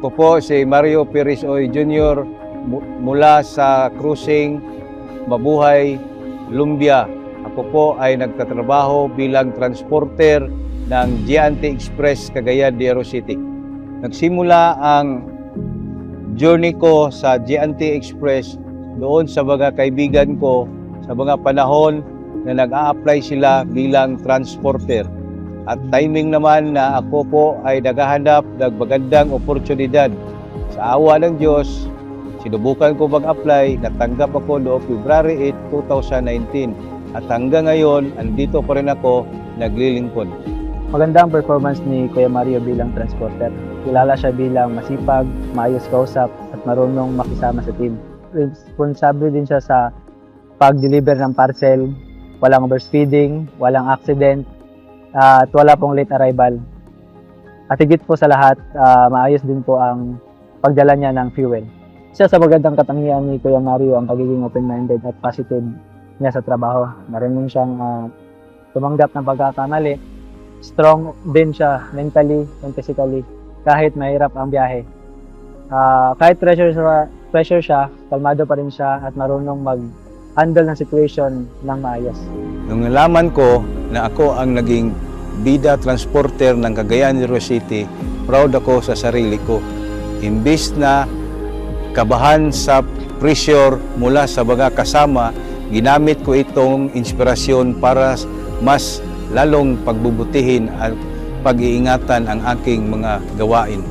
Ako po si Mario Perez Oy Jr. Mula sa Cruising Mabuhay, Lumbia. Ako po ay nagtatrabaho bilang transporter ng Giante Express Cagayan de Oro City. Nagsimula ang journey ko sa Giante Express doon sa mga kaibigan ko sa mga panahon na nag-a-apply sila bilang transporter. At timing naman na ako po ay naghahanap ng magandang oportunidad. Sa awa ng Diyos, sinubukan ko mag-apply, natanggap ako noong February 8, 2019. At hanggang ngayon, andito pa rin ako naglilingkod. Maganda ang performance ni Kuya Mario bilang transporter. Kilala siya bilang masipag, maayos kausap at marunong makisama sa team. Responsable din siya sa pag-deliver ng parcel, walang overspeeding, walang accident, at wala pong late arrival. At higit po sa lahat, maayos din po ang pagdala niya ng fuel. Isa sa magandang katangian ni Kuya Mario ang pagiging open-minded at positive niya sa trabaho. Marunong siyang tumanggap ng pagkakamali. Strong din siya mentally and physically kahit mahirap ang biyahe. Kahit pressure siya, kalmado pa rin siya at marunong mag-handle ng situation ng maayos. Nung nalaman ko na ako ang naging bida transporter ng Cagayan de Oro City, proud ako sa sarili ko. Imbis na kabahan sa pressure mula sa mga kasama, ginamit ko itong inspirasyon para mas lalong pagbubutihin at pag-iingatan ang aking mga gawain.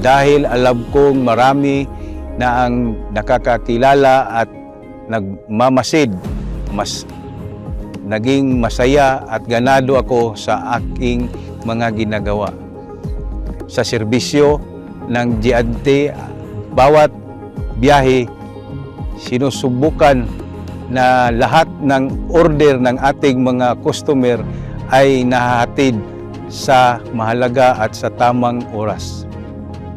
Dahil alam kong marami na ang nakakakilala at nagmamasid, mas naging masaya at ganado ako sa aking mga ginagawa. Sa serbisyo ng Giante, bawat biyahe, sinusubukan na lahat ng order ng ating mga customer ay nahahatid sa mahalaga at sa tamang oras.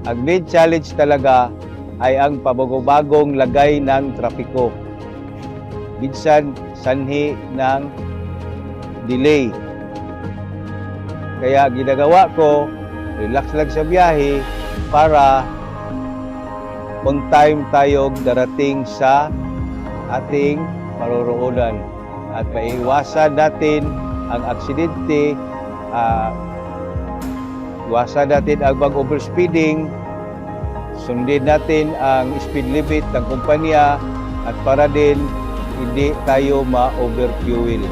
Ang main challenge talaga ay ang pabago-bagong lagay ng trapiko. Minsan, sanhi ng delay. Kaya ginagawa ko, relax lang sa biyahe para on time tayong darating sa ating paroroonan at maiwasan natin ang aksidente, iwasan natin ang mag-overspeeding, sundin natin ang speed limit ng kumpanya at para din hindi tayo ma-overfuel.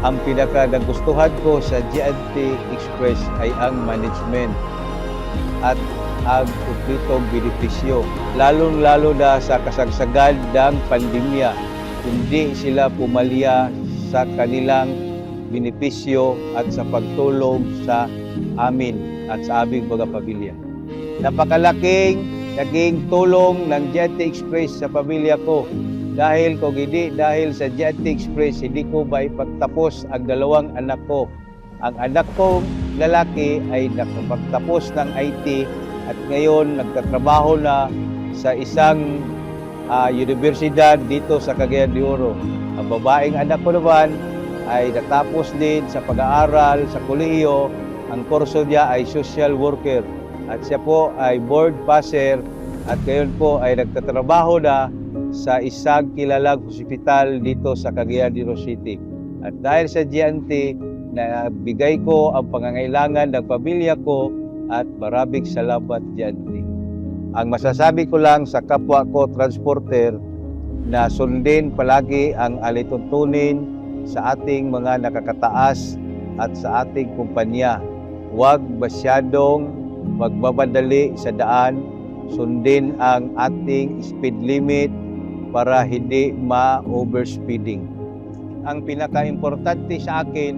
Ang pinaka-nagustuhan ko sa Giante Express ay ang management at ang kumpletong benepisyo. Lalong-lalo na sa kasagsagan ng pandemya, hindi sila pumalya sa kanilang benepisyo at sa pagtulong sa amin at sa aming mga pamilya. Napakalaking naging tulong ng Giante Express sa pamilya ko. Dahil kung hindi dahil sa Giante Express, hindi ko maipagtapos ang dalawang anak ko. Ang anak kong lalaki ay nakapagtapos ng IT at ngayon nagtatrabaho na sa isang universidad dito sa Cagayan de Oro. Ang babaeng anak ko naman ay natapos din sa pag-aaral sa kolehiyo. Ang kurso niya ay social worker at siya po ay board passer at ngayon po ay nagtatrabaho na sa isang kilalang hospital dito sa Cagayan de Oro City. At dahil sa Giante, nabigay ko ang pangangailangan ng pamilya ko at maraming salamat Giante. Ang masasabi ko lang sa kapwa ko transporter na sundin palagi ang alituntunin sa ating mga nakakataas at sa ating kumpanya. Huwag masyadong magbabadali sa daan, sundin ang ating speed limit para hindi ma-overspeeding. Ang pinaka-importante sa akin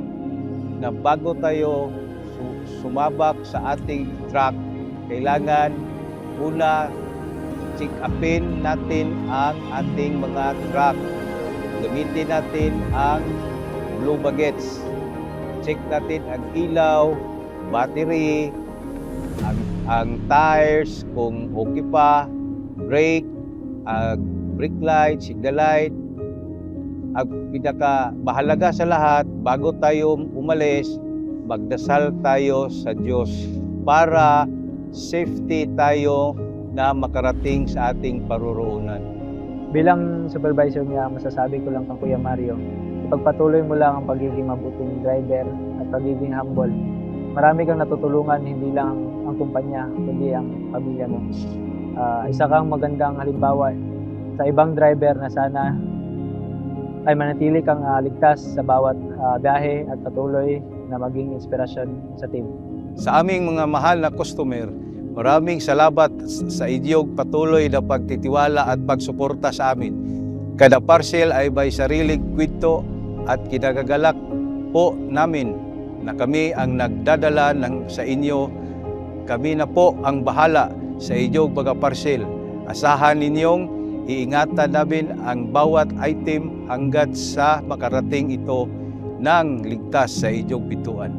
na bago tayo sumabak sa ating truck, kailangan una check upin natin ang ating mga truck. Gamitin natin ang blue baguettes. Check natin ang ilaw, battery, ang tires kung okay pa, brake, brake light, signal light. Ang pinaka-mahalaga sa lahat, bago tayo umalis, magdasal tayo sa Diyos para safety tayo na makarating sa ating paruroonan. Bilang supervisor niya, masasabi ko lang kang Kuya Mario, ipagpatuloy mo lang ang pagiging mabuting driver at pagiging humble. Marami kang natutulungan, hindi lang ang kumpanya, kundi ang pamilya mo. Isa kang magandang halimbawa sa ibang driver na sana ay manatili kang ligtas sa bawat biyahe at patuloy na maging inspirasyon sa team. Sa aming mga mahal na customer, maraming salamat sa inyong patuloy na pagtitiwala at pagsuporta sa amin. Kada parcel ay may sariling kwento at kinagagalak po namin na kami ang nagdadala sa inyo. Kami na po ang bahala sa inyong mga parcel. Asahan ninyong iingatan namin ang bawat item hanggat sa makarating ito ng ligtas sa inyong pintuan.